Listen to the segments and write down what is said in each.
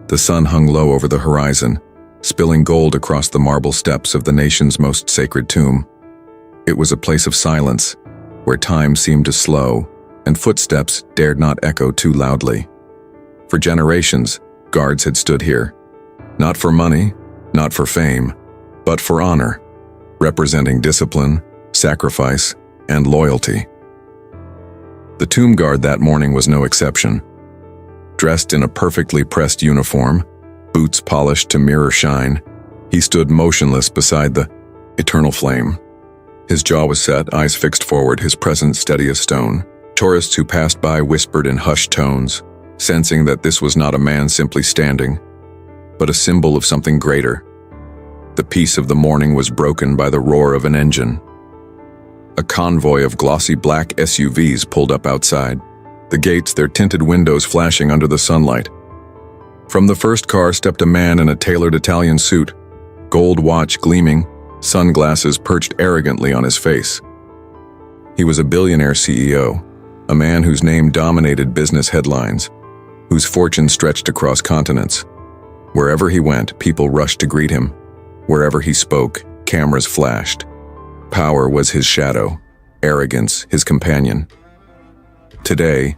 The sun hung low over the horizon, spilling gold across the marble steps of the nation's most sacred tomb. It was a place of silence, where time seemed to slow, and footsteps dared not echo too loudly. For generations, guards had stood here, not for money, not for fame, but for honor, representing discipline, sacrifice, and loyalty. The tomb guard that morning was no exception. Dressed in a perfectly pressed uniform, boots polished to mirror shine, he stood motionless beside the eternal flame. His jaw was set, eyes fixed forward, his presence steady as stone. Tourists who passed by whispered in hushed tones, sensing that this was not a man simply standing, but a symbol of something greater. The peace of the morning was broken by the roar of an engine. A convoy of glossy black SUVs pulled up outside, the gates, their tinted windows flashing under the sunlight. From the first car stepped a man in a tailored Italian suit, gold watch gleaming, sunglasses perched arrogantly on his face. He was a billionaire CEO, a man whose name dominated business headlines, whose fortune stretched across continents. Wherever he went, people rushed to greet him. Wherever he spoke, cameras flashed. Power was his shadow, arrogance his companion. Today,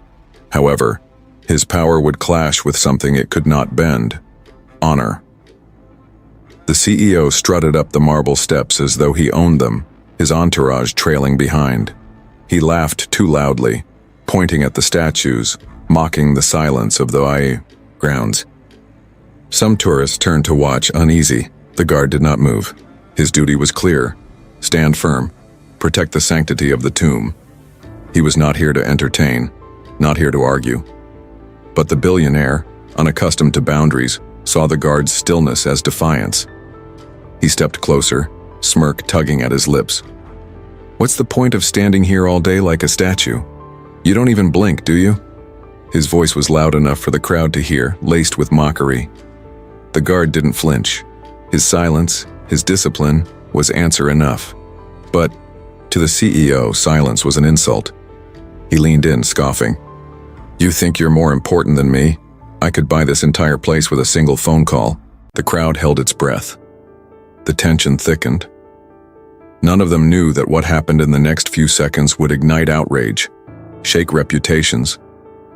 however, his power would clash with something it could not bend: honor. The CEO strutted up the marble steps as though he owned them, his entourage trailing behind. He laughed too loudly, pointing at the statues, mocking the silence of the grounds. Some tourists turned to watch, uneasy. The guard did not move. His duty was clear: stand firm, protect the sanctity of the tomb. He was not here to entertain, not here to argue. But the billionaire, unaccustomed to boundaries, saw the guard's stillness as defiance. He stepped closer, smirk tugging at his lips. "What's the point of standing here all day like a statue? You don't even blink, do you?" His voice was loud enough for the crowd to hear, laced with mockery. The guard didn't flinch. His silence, his discipline, was answer enough. But to the CEO, silence was an insult. He leaned in, scoffing. "You think you're more important than me? I could buy this entire place with a single phone call." The crowd held its breath. The tension thickened. None of them knew that what happened in the next few seconds would ignite outrage, shake reputations,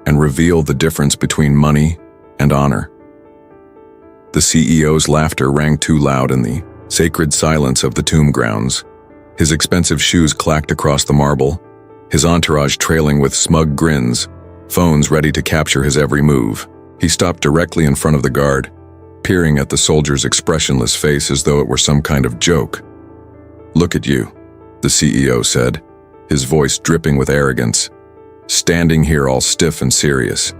and reveal the difference between money and honor. The CEO's laughter rang too loud in the sacred silence of the tomb grounds. His expensive shoes clacked across the marble, his entourage trailing with smug grins, phones ready to capture his every move. He stopped directly in front of the guard, peering at the soldier's expressionless face as though it were some kind of joke. "Look at you," the CEO said, his voice dripping with arrogance. "Standing here all stiff and serious.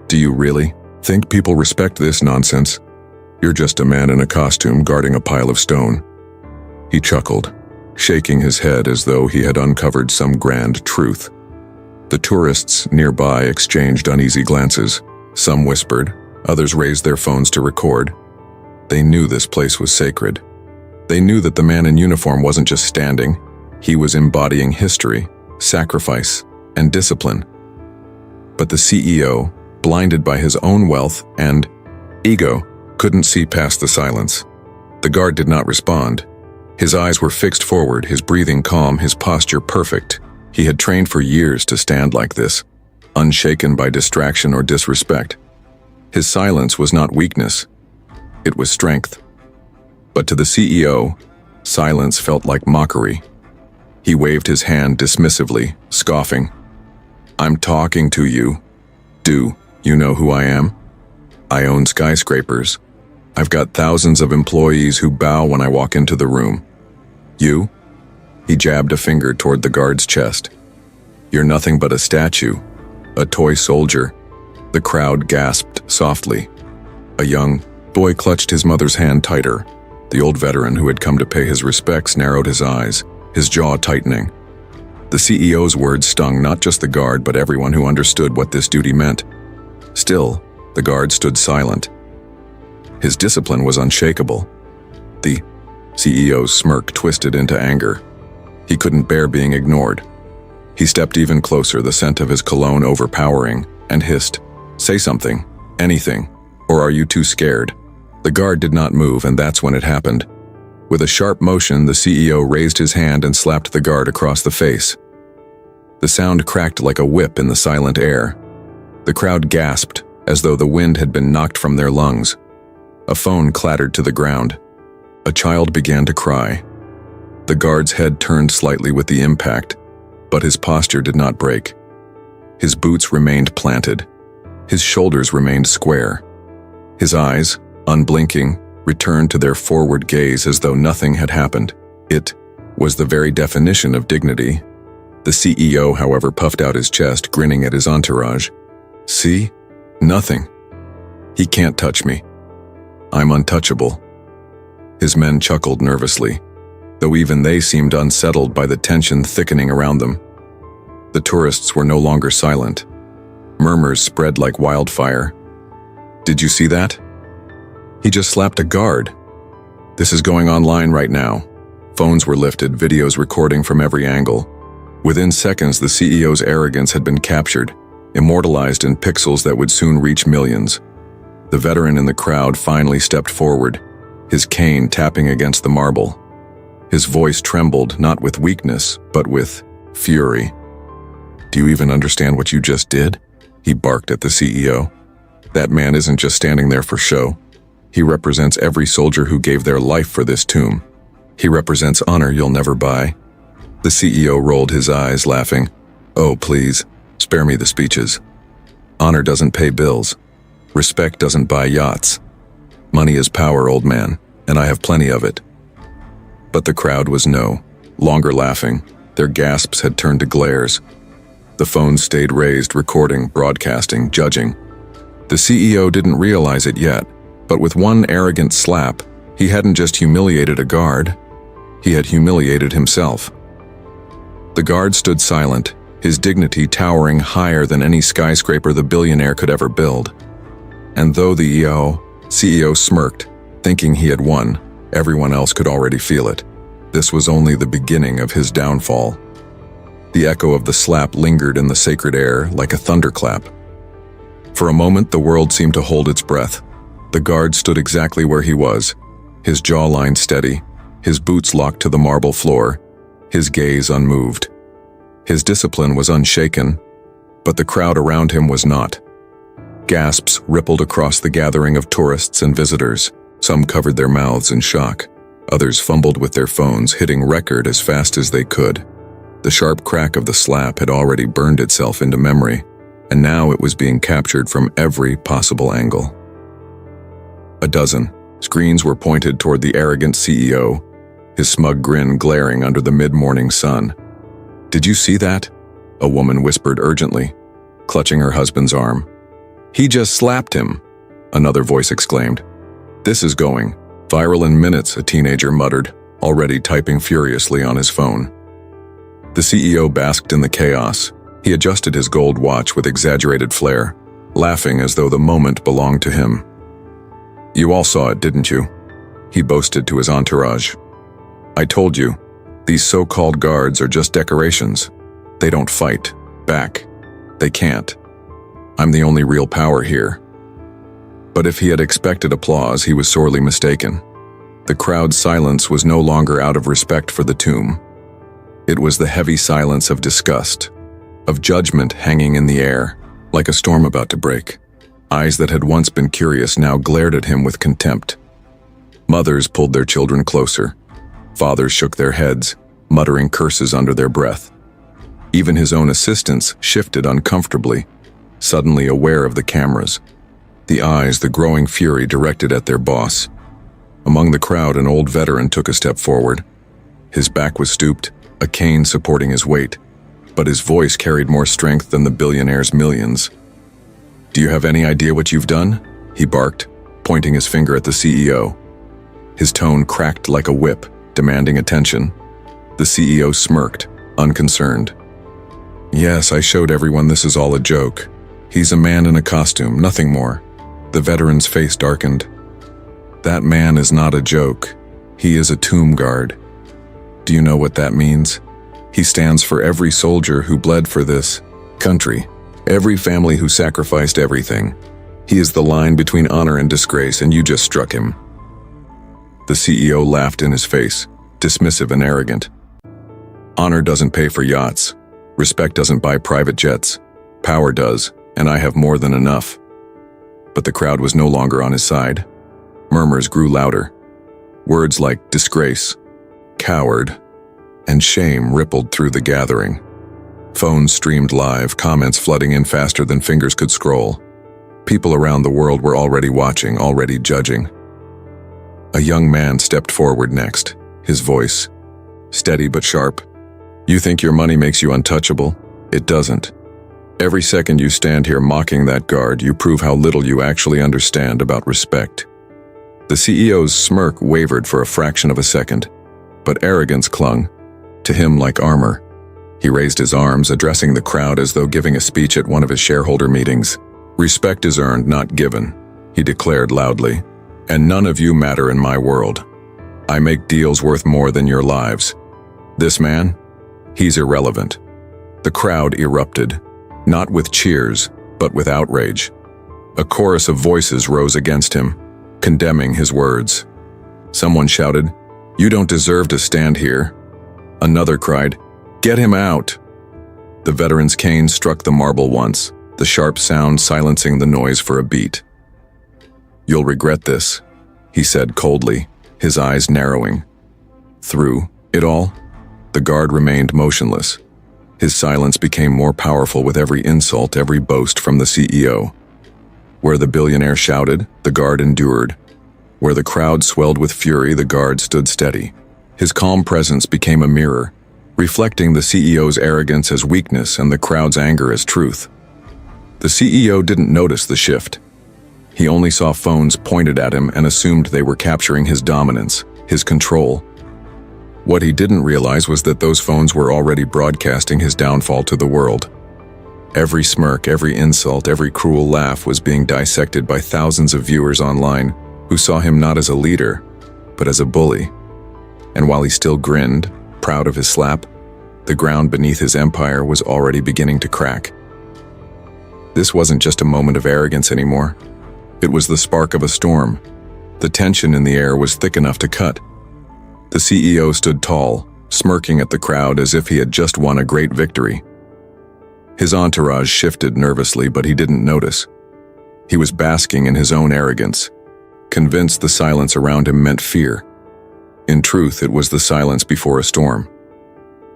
Do you really think people respect this nonsense? You're just a man in a costume guarding a pile of stone." He chuckled, shaking his head as though he had uncovered some grand truth. The tourists nearby exchanged uneasy glances. Some whispered, others raised their phones to record. They knew this place was sacred. They knew that the man in uniform wasn't just standing, he was embodying history, sacrifice, and discipline. But the CEO, blinded by his own wealth and ego, couldn't see past the silence. The guard did not respond. His eyes were fixed forward, his breathing calm, his posture perfect. He had trained for years to stand like this, unshaken by distraction or disrespect. His silence was not weakness, it was strength. But to the CEO, silence felt like mockery. He waved his hand dismissively, scoffing. "I'm talking to you. Do you know who I am? I own skyscrapers. I've got thousands of employees who bow when I walk into the room. You?" He jabbed a finger toward the guard's chest. "You're nothing but a statue, a toy soldier." The crowd gasped softly. A young boy clutched his mother's hand tighter. The old veteran who had come to pay his respects narrowed his eyes, his jaw tightening. The CEO's words stung not just the guard but everyone who understood what this duty meant. Still, the guard stood silent. His discipline was unshakable. The CEO's smirk twisted into anger. He couldn't bear being ignored. He stepped even closer, the scent of his cologne overpowering, and hissed, "Say something, anything. Or are you too scared? The guard did not move, and that's when it happened. With a sharp motion, the CEO raised his hand and slapped the guard across the face. The sound cracked like a whip in the silent air. The crowd gasped, as though the wind had been knocked from their lungs. A phone clattered to the ground. A child began to cry. The guard's head turned slightly with the impact, but his posture did not break. His boots remained planted. His shoulders remained square. His eyes, unblinking, returned to their forward gaze as though nothing had happened. It was the very definition of dignity. The CEO, however, puffed out his chest, grinning at his entourage. See? Nothing. He can't touch me. I'm untouchable. His men chuckled nervously, though even they seemed unsettled by the tension thickening around them. The tourists were no longer silent. Murmurs spread like wildfire. Did you see that? He just slapped a guard. This is going online right now. Phones were lifted, videos recording from every angle. Within seconds, the CEO's arrogance had been captured, immortalized in pixels that would soon reach millions. The veteran in the crowd finally stepped forward, his cane tapping against the marble. His voice trembled, not with weakness, but with fury. Do you even understand what you just did? He barked at the CEO. That man isn't just standing there for show. He represents every soldier who gave their life for this tomb. He represents honor you'll never buy. The CEO rolled his eyes, laughing. Oh, please, spare me the speeches. Honor doesn't pay bills. Respect doesn't buy yachts. Money is power, old man, and I have plenty of it. But the crowd was no longer laughing. Their gasps had turned to glares. The phones stayed raised, recording, broadcasting, judging. The CEO didn't realize it yet, but with one arrogant slap, he hadn't just humiliated a guard, he had humiliated himself. The guard stood silent, his dignity towering higher than any skyscraper the billionaire could ever build. And though the CEO smirked, thinking he had won, everyone else could already feel it. This was only the beginning of his downfall. The echo of the slap lingered in the sacred air like a thunderclap. For a moment, the world seemed to hold its breath. The guard stood exactly where he was, his jawline steady, his boots locked to the marble floor, his gaze unmoved. His discipline was unshaken, but the crowd around him was not. Gasps rippled across the gathering of tourists and visitors. Some covered their mouths in shock. Others fumbled with their phones, hitting record as fast as they could. The sharp crack of the slap had already burned itself into memory, and now it was being captured from every possible angle. A dozen screens were pointed toward the arrogant CEO, his smug grin glaring under the mid-morning sun. Did you see that? A woman whispered urgently, clutching her husband's arm. He just slapped him, another voice exclaimed. This is going viral in minutes, a teenager muttered, already typing furiously on his phone. The CEO basked in the chaos. He adjusted his gold watch with exaggerated flair, laughing as though the moment belonged to him. You all saw it, didn't you? He boasted to his entourage. I told you, these so-called guards are just decorations. They don't fight back. They can't. I'm the only real power here. But if he had expected applause, he was sorely mistaken. The crowd's silence was no longer out of respect for the tomb. It was the heavy silence of disgust, of judgment hanging in the air, like a storm about to break. Eyes that had once been curious now glared at him with contempt. Mothers pulled their children closer. Fathers shook their heads, muttering curses under their breath. Even his own assistants shifted uncomfortably, suddenly aware of the cameras. The eyes, the growing fury directed at their boss. Among the crowd, an old veteran took a step forward. His back was stooped, a cane supporting his weight, but his voice carried more strength than the billionaire's millions. Do you have any idea what you've done? He barked, pointing his finger at the CEO. His tone cracked like a whip, demanding attention. The CEO smirked, unconcerned. Yes, I showed everyone this is all a joke. He's a man in a costume, nothing more. The veteran's face darkened. That man is not a joke. He is a tomb guard. Do you know what that means? He stands for every soldier who bled for this country, every family who sacrificed everything. He is the line between honor and disgrace, and you just struck him." The CEO laughed in his face, dismissive and arrogant. "Honor doesn't pay for yachts. Respect doesn't buy private jets. Power does, and I have more than enough." But the crowd was no longer on his side. Murmurs grew louder. Words like disgrace, coward, and shame rippled through the gathering. Phones streamed live, comments flooding in faster than fingers could scroll. People around the world were already watching, already judging. A young man stepped forward next, his voice steady but sharp. "You think your money makes you untouchable? It doesn't. Every second you stand here mocking that guard, you prove how little you actually understand about respect." The CEO's smirk wavered for a fraction of a second, but arrogance clung to him like armor. He raised his arms, addressing the crowd as though giving a speech at one of his shareholder meetings. "Respect is earned, not given," he declared loudly, "and none of you matter in my world. I make deals worth more than your lives. This man, he's irrelevant." The crowd erupted, not with cheers, but with outrage. A chorus of voices rose against him, condemning his words. Someone shouted, "You don't deserve to stand here." Another cried, "Get him out." The veteran's cane struck the marble once, the sharp sound silencing the noise for a beat. "You'll regret this," he said coldly, his eyes narrowing. Through it all, the guard remained motionless. His silence became more powerful with every insult, every boast from the CEO. Where the billionaire shouted, the guard endured. Where the crowd swelled with fury, the guard stood steady. His calm presence became a mirror, reflecting the CEO's arrogance as weakness and the crowd's anger as truth. The CEO didn't notice the shift. He only saw phones pointed at him and assumed they were capturing his dominance, his control. What he didn't realize was that those phones were already broadcasting his downfall to the world. Every smirk, every insult, every cruel laugh was being dissected by thousands of viewers online who saw him not as a leader, but as a bully. And while he still grinned, proud of his slap, the ground beneath his empire was already beginning to crack. This wasn't just a moment of arrogance anymore. It was the spark of a storm. The tension in the air was thick enough to cut. The CEO stood tall, smirking at the crowd as if he had just won a great victory. His entourage shifted nervously, but he didn't notice. He was basking in his own arrogance, convinced the silence around him meant fear. In truth, it was the silence before a storm.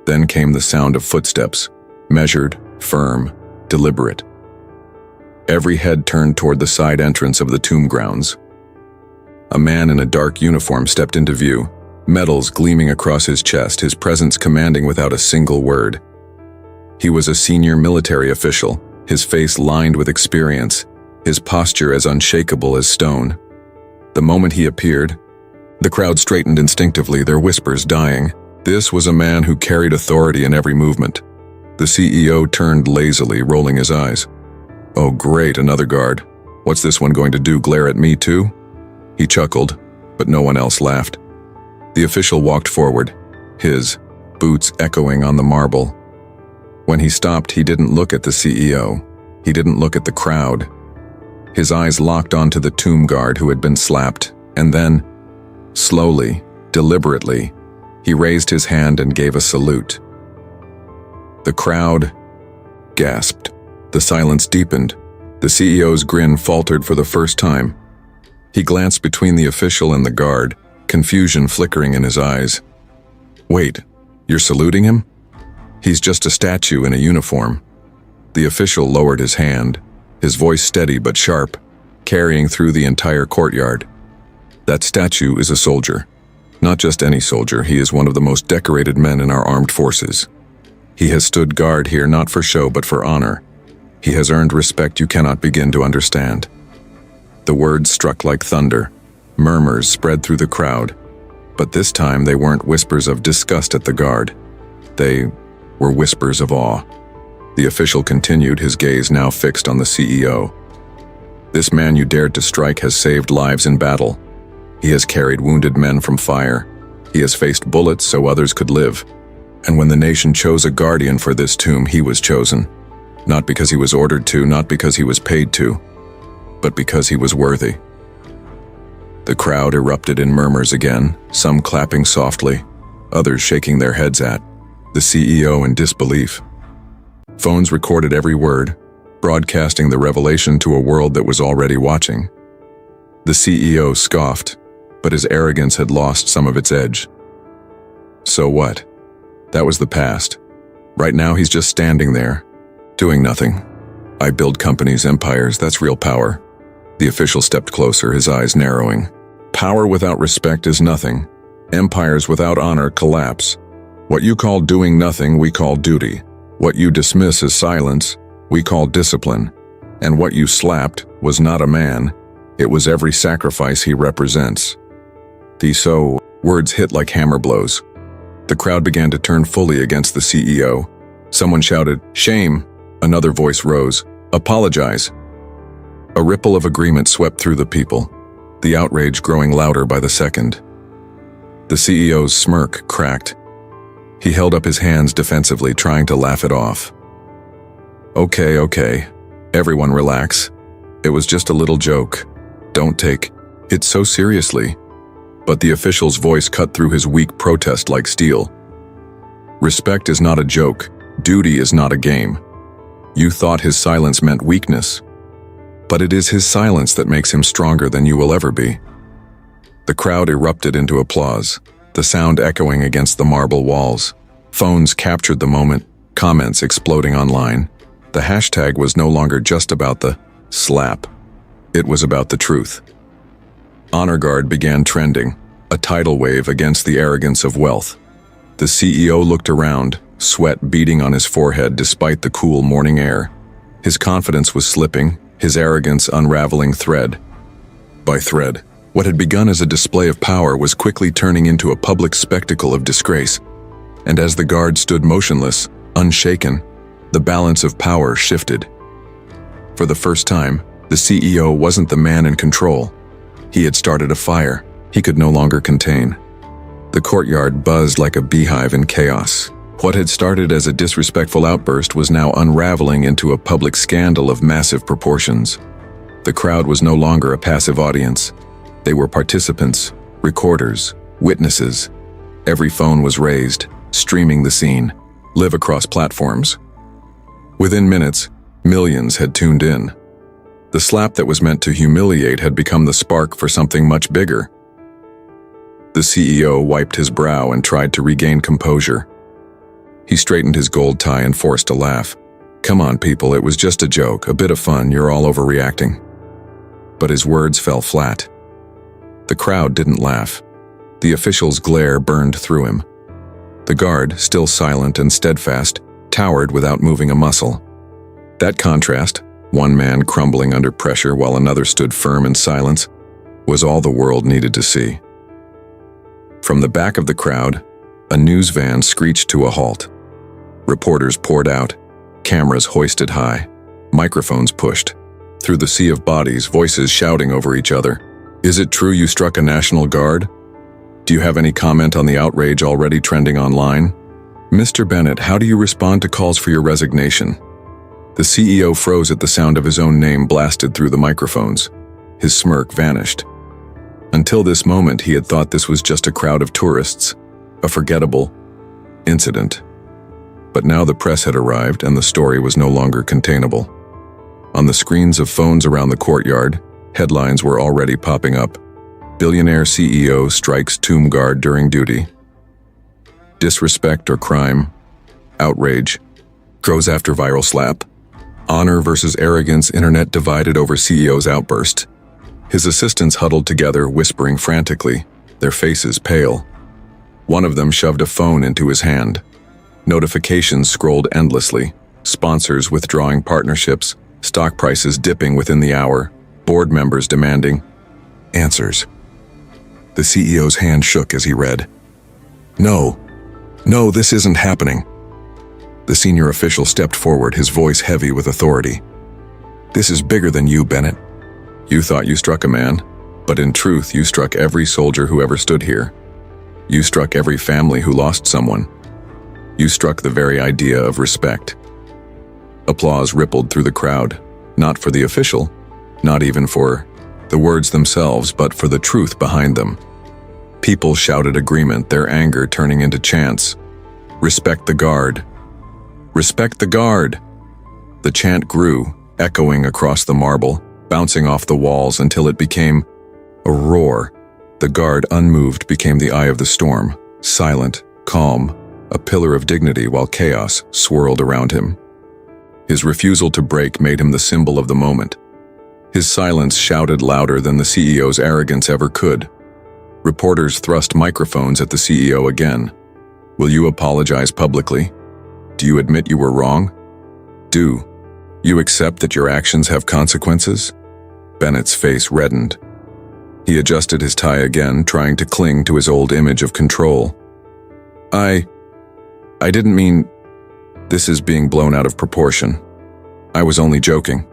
Then came the sound of footsteps, measured, firm, deliberate. Every head turned toward the side entrance of the tomb grounds. A man in a dark uniform stepped into view, medals gleaming across his chest, his presence commanding without a single word. He was a senior military official, his face lined with experience, his posture as unshakable as stone. The moment he appeared, the crowd straightened instinctively, their whispers dying. This was a man who carried authority in every movement. The CEO turned lazily, rolling his eyes. "Oh great, another guard. What's this one going to do, glare at me too?" He chuckled, but no one else laughed. The official walked forward, his boots echoing on the marble. When he stopped, he didn't look at the CEO. He didn't look at the crowd. His eyes locked onto the tomb guard who had been slapped, and then, slowly, deliberately, he raised his hand and gave a salute. The crowd gasped. The silence deepened. The CEO's grin faltered for the first time. He glanced between the official and the guard, confusion flickering in his eyes. "Wait, you're saluting him? He's just a statue in a uniform." The official lowered his hand, his voice steady but sharp, carrying through the entire courtyard. "That statue is a soldier. Not just any soldier, he is one of the most decorated men in our armed forces. He has stood guard here not for show but for honor. He has earned respect you cannot begin to understand." The words struck like thunder. Murmurs spread through the crowd, but this time they weren't whispers of disgust at the guard. They were whispers of awe. The official continued, his gaze now fixed on the CEO. "This man you dared to strike has saved lives in battle. He has carried wounded men from fire. He has faced bullets so others could live. And when the nation chose a guardian for this tomb, he was chosen. Not because he was ordered to, not because he was paid to, but because he was worthy. The crowd erupted in murmurs again, some clapping softly, others shaking their heads at the CEO in disbelief. Phones recorded every word, broadcasting the revelation to a world that was already watching. The CEO scoffed, but his arrogance had lost some of its edge. So what? That was the past. Right now he's just standing there, doing nothing. I build companies, empires, that's real power. The official stepped closer, his eyes narrowing. Power without respect is nothing. Empires without honor collapse. What you call doing nothing, we call duty. What you dismiss as silence, we call discipline. And what you slapped was not a man, it was every sacrifice he represents. The words hit like hammer blows. The crowd began to turn fully against the CEO. Someone shouted, "Shame!" Another voice rose, "Apologize!" A ripple of agreement swept through the people, the outrage growing louder by the second. The CEO's smirk cracked. He held up his hands defensively, trying to laugh it off. Okay. Everyone relax. It was just a little joke. Don't take it so seriously." But the official's voice cut through his weak protest like steel. Respect is not a joke. Duty is not a game. You thought his silence meant weakness. But it is his silence that makes him stronger than you will ever be. The crowd erupted into applause, the sound echoing against the marble walls. Phones captured the moment, comments exploding online. The hashtag was no longer just about the slap. It was about the truth. Honor Guard began trending, a tidal wave against the arrogance of wealth. The CEO looked around, sweat beading on his forehead despite the cool morning air. His confidence was slipping, his arrogance unraveling thread by thread. What had begun as a display of power was quickly turning into a public spectacle of disgrace. And as the guard stood motionless, unshaken, the balance of power shifted. For the first time, the CEO wasn't the man in control. He had started a fire he could no longer contain. The courtyard buzzed like a beehive in chaos. What had started as a disrespectful outburst was now unraveling into a public scandal of massive proportions. The crowd was no longer a passive audience. They were participants, recorders, witnesses. Every phone was raised, streaming the scene, live across platforms. Within minutes, millions had tuned in. The slap that was meant to humiliate had become the spark for something much bigger. The CEO wiped his brow and tried to regain composure. He straightened his gold tie and forced a laugh. "Come on, people, it was just a joke, a bit of fun, you're all overreacting." But his words fell flat. The crowd didn't laugh. The official's glare burned through him. The guard, still silent and steadfast, towered without moving a muscle. That contrast, one man crumbling under pressure while another stood firm in silence, was all the world needed to see. From the back of the crowd, a news van screeched to a halt. Reporters poured out, cameras hoisted high, microphones pushed. Through the sea of bodies, voices shouting over each other. "Is it true you struck a National Guard? Do you have any comment on the outrage already trending online? Mr. Bennett, how do you respond to calls for your resignation?" The CEO froze at the sound of his own name blasted through the microphones. His smirk vanished. Until this moment, he had thought this was just a crowd of tourists, a forgettable incident. But now the press had arrived and the story was no longer containable. On the screens of phones around the courtyard, headlines were already popping up. Billionaire CEO strikes tomb guard during duty. Disrespect or crime. Outrage. Grows after viral slap. Honor versus arrogance, internet divided over CEO's outburst. His assistants huddled together, whispering frantically, their faces pale. One of them shoved a phone into his hand. Notifications scrolled endlessly, sponsors withdrawing partnerships, stock prices dipping within the hour, board members demanding answers. The CEO's hand shook as he read. No, this isn't happening." The senior official stepped forward, his voice heavy with authority. "This is bigger than you, Bennett. You thought you struck a man, but in truth you struck every soldier who ever stood here. You struck every family who lost someone. You struck the very idea of respect." Applause rippled through the crowd, not for the official, not even for the words themselves, but for the truth behind them. People shouted agreement, their anger turning into chants. "Respect the guard! Respect the guard!" The chant grew, echoing across the marble, bouncing off the walls until it became a roar. The guard, unmoved, became the eye of the storm, silent, calm, a pillar of dignity while chaos swirled around him. His refusal to break made him the symbol of the moment. His silence shouted louder than the CEO's arrogance ever could. Reporters thrust microphones at the CEO again. "Will you apologize publicly? Do you admit you were wrong? Do you accept that your actions have consequences?" Bennett's face reddened. He adjusted his tie again, trying to cling to his old image of control. I didn't mean... This is being blown out of proportion. I was only joking.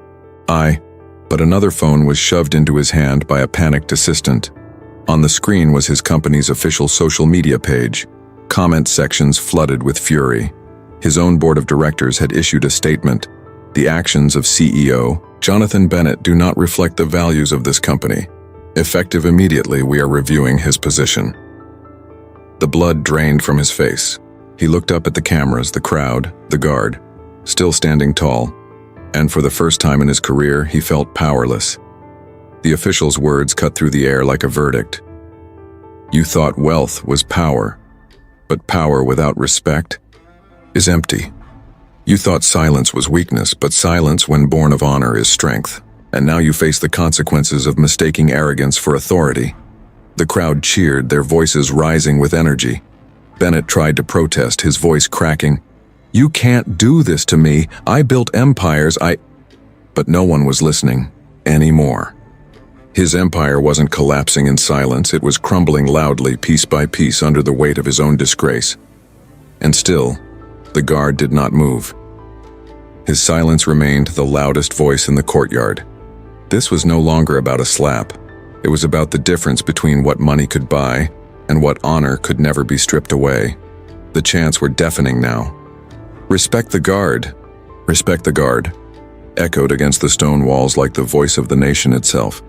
But another phone was shoved into his hand by a panicked assistant. On the screen was his company's official social media page. Comment sections flooded with fury. His own board of directors had issued a statement. "The actions of CEO Jonathan Bennett do not reflect the values of this company. Effective immediately, we are reviewing his position." The blood drained from his face. He looked up at the cameras, the crowd, the guard, still standing tall. And for the first time in his career, he felt powerless. The official's words cut through the air like a verdict. "You thought wealth was power, but power without respect is empty. You thought silence was weakness, but silence when born of honor is strength. And now you face the consequences of mistaking arrogance for authority." The crowd cheered, their voices rising with energy. Bennett tried to protest, his voice cracking. "You can't do this to me. I built empires, But no one was listening anymore. His empire wasn't collapsing in silence, it was crumbling loudly, piece by piece, under the weight of his own disgrace. And still, the guard did not move. His silence remained the loudest voice in the courtyard. This was no longer about a slap. It was about the difference between what money could buy and what honor could never be stripped away. The chants were deafening now. "Respect the guard! Respect the guard!" echoed against the stone walls like the voice of the nation itself.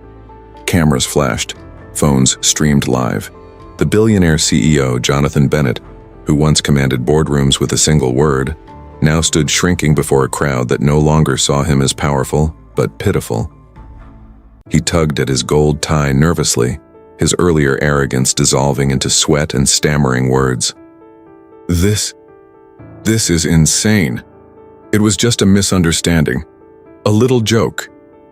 Cameras flashed. Phones streamed live. The billionaire CEO, Jonathan Bennett, who once commanded boardrooms with a single word, now stood shrinking before a crowd that no longer saw him as powerful, but pitiful. He tugged at his gold tie nervously, his earlier arrogance dissolving into sweat and stammering words. This is insane. It was just a misunderstanding. A little joke.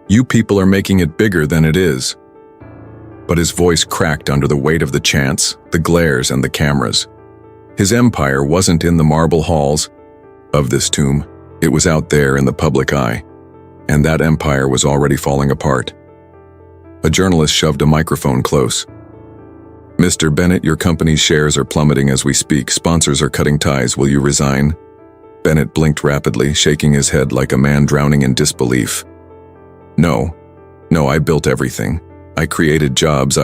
You people are making it bigger than it is." But his voice cracked under the weight of the chants, the glares, and the cameras. His empire wasn't in the marble halls of this tomb. It was out there in the public eye. And that empire was already falling apart. A journalist shoved a microphone close. "Mr. Bennett, your company's shares are plummeting as we speak. Sponsors are cutting ties. Will you resign?" Bennett blinked rapidly, shaking his head like a man drowning in disbelief. No, I built everything. I created jobs,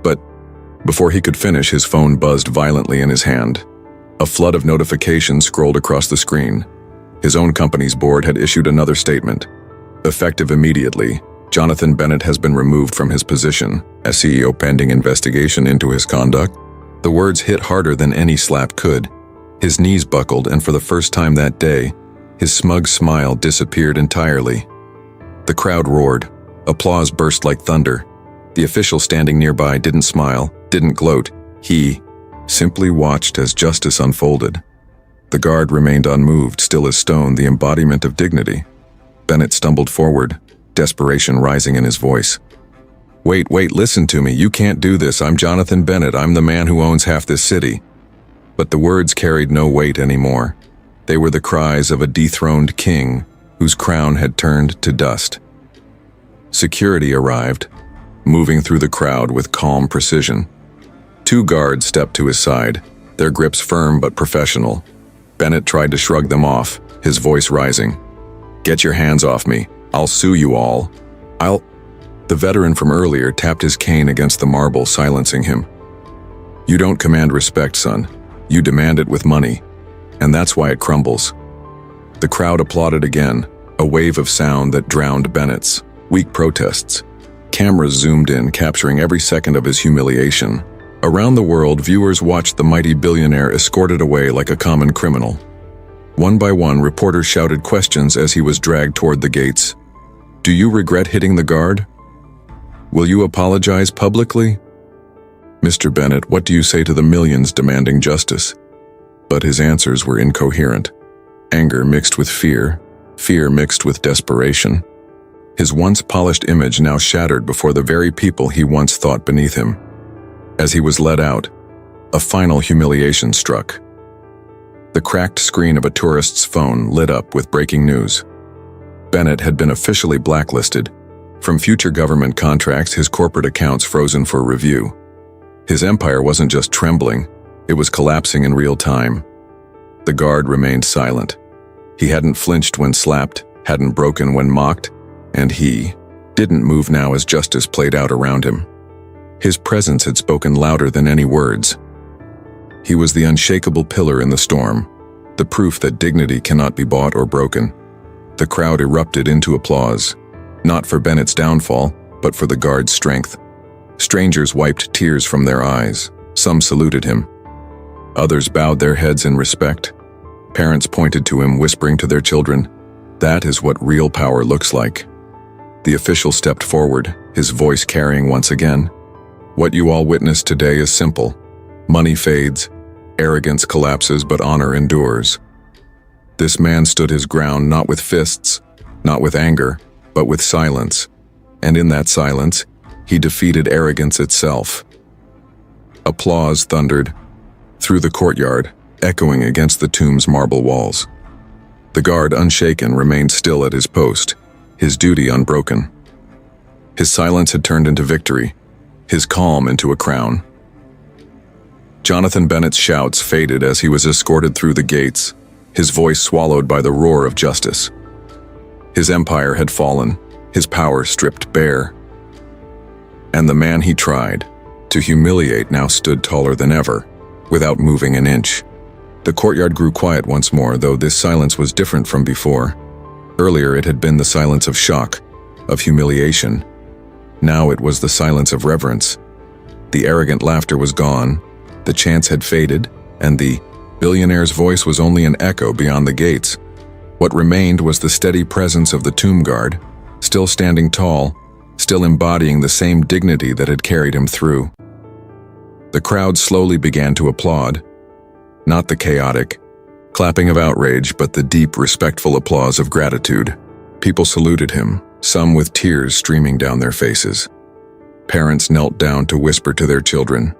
But before he could finish, his phone buzzed violently in his hand. A flood of notifications scrolled across the screen. His own company's board had issued another statement. Effective immediately, Jonathan Bennett has been removed from his position as CEO pending investigation into his conduct. The words hit harder than any slap could. His knees buckled, and for the first time that day, his smug smile disappeared entirely. The crowd roared. Applause burst like thunder. The official standing nearby didn't smile, didn't gloat. He simply watched as justice unfolded. The guard remained unmoved, still as stone, the embodiment of dignity. Bennett stumbled forward, desperation rising in his voice. Wait, listen to me. You can't do this. I'm Jonathan Bennett. I'm the man who owns half this city." But the words carried no weight anymore. They were the cries of a dethroned king whose crown had turned to dust. Security arrived, moving through the crowd with calm precision. 2 guards stepped to his side, their grips firm but professional. Bennett tried to shrug them off, his voice rising. "Get your hands off me. I'll sue you all. The veteran from earlier tapped his cane against the marble, silencing him. "You don't command respect, son. You demand it with money. And that's why it crumbles." The crowd applauded again, a wave of sound that drowned Bennett's. Weak protests. Cameras zoomed in, capturing every second of his humiliation. Around the world, viewers watched the mighty billionaire escorted away like a common criminal. One by one, reporters shouted questions as he was dragged toward the gates. Do you regret hitting the guard? Will you apologize publicly? Mr. Bennett, what do you say to the millions demanding justice? But his answers were incoherent. Anger mixed with fear mixed with desperation. His once polished image now shattered before the very people he once thought beneath him. As he was led out, a final humiliation struck. The cracked screen of a tourist's phone lit up with breaking news. Bennett had been officially blacklisted. From future government contracts, his corporate accounts frozen for review. His empire wasn't just trembling, it was collapsing in real time. The guard remained silent. He hadn't flinched when slapped, hadn't broken when mocked, and he didn't move now as justice played out around him. His presence had spoken louder than any words. He was the unshakable pillar in the storm, the proof that dignity cannot be bought or broken. The crowd erupted into applause, not for Bennett's downfall, but for the guard's strength. Strangers wiped tears from their eyes. Some saluted him. Others bowed their heads in respect. Parents pointed to him, whispering to their children, "That is what real power looks like." The official stepped forward, his voice carrying once again, "What you all witnessed today is simple. Money fades, arrogance collapses, but honor endures." This man stood his ground not with fists, not with anger, but with silence. And in that silence, he defeated arrogance itself. Applause thundered through the courtyard, echoing against the tomb's marble walls. The guard, unshaken, remained still at his post, his duty unbroken. His silence had turned into victory, his calm into a crown. Jonathan Bennett's shouts faded as he was escorted through the gates, his voice swallowed by the roar of justice. His empire had fallen, his power stripped bare. And the man he tried to humiliate now stood taller than ever, without moving an inch. The courtyard grew quiet once more, though this silence was different from before. Earlier it had been the silence of shock, of humiliation. Now it was the silence of reverence. The arrogant laughter was gone, the chants had faded, and the billionaire's voice was only an echo beyond the gates. What remained was the steady presence of the tomb guard, still standing tall, still embodying the same dignity that had carried him through. The crowd slowly began to applaud, not the chaotic clapping of outrage, but the deep, respectful applause of gratitude. People saluted him, some with tears streaming down their faces. Parents knelt down to whisper to their children,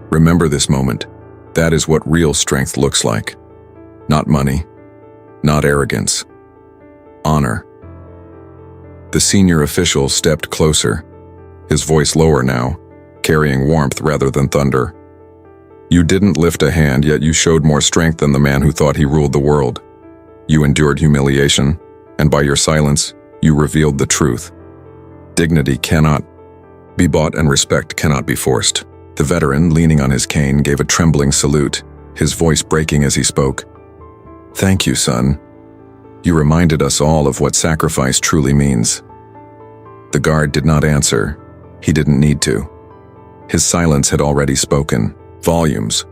"Remember this moment. That is what real strength looks like. Not money, not arrogance. Honor." The senior official stepped closer, his voice lower now, carrying warmth rather than thunder. "You didn't lift a hand, yet you showed more strength than the man who thought he ruled the world. You endured humiliation, and by your silence, you revealed the truth. Dignity cannot be bought and respect cannot be forced." The veteran, leaning on his cane, gave a trembling salute, his voice breaking as he spoke. "Thank you, son. You reminded us all of what sacrifice truly means." The guard did not answer. He didn't need to. His silence had already spoken volumes.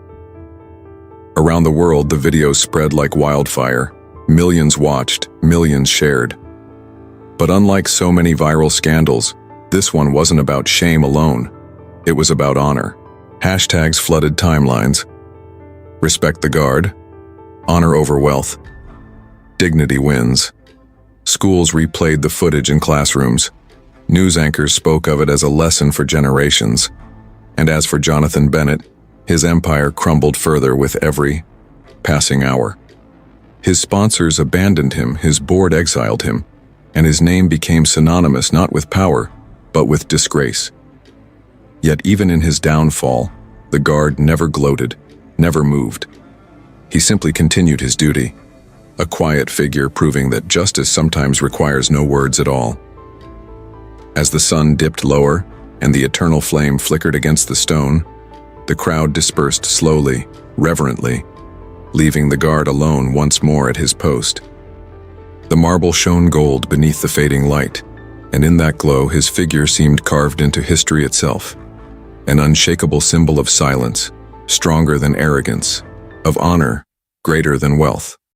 Around the world, the video spread like wildfire. Millions watched, millions shared. But unlike so many viral scandals, this one wasn't about shame alone. It was about honor. Hashtags flooded timelines. Respect the guard. Honor over wealth. Dignity wins. Schools replayed the footage in classrooms. News anchors spoke of it as a lesson for generations. And as for Jonathan Bennett, his empire crumbled further with every passing hour. His sponsors abandoned him, his board exiled him, and his name became synonymous not with power, but with disgrace. Yet even in his downfall, the guard never gloated, never moved. He simply continued his duty, a quiet figure proving that justice sometimes requires no words at all. As the sun dipped lower and the eternal flame flickered against the stone, the crowd dispersed slowly, reverently, leaving the guard alone once more at his post. The marble shone gold beneath the fading light, and in that glow his figure seemed carved into history itself, an unshakable symbol of silence, stronger than arrogance, of honor, greater than wealth.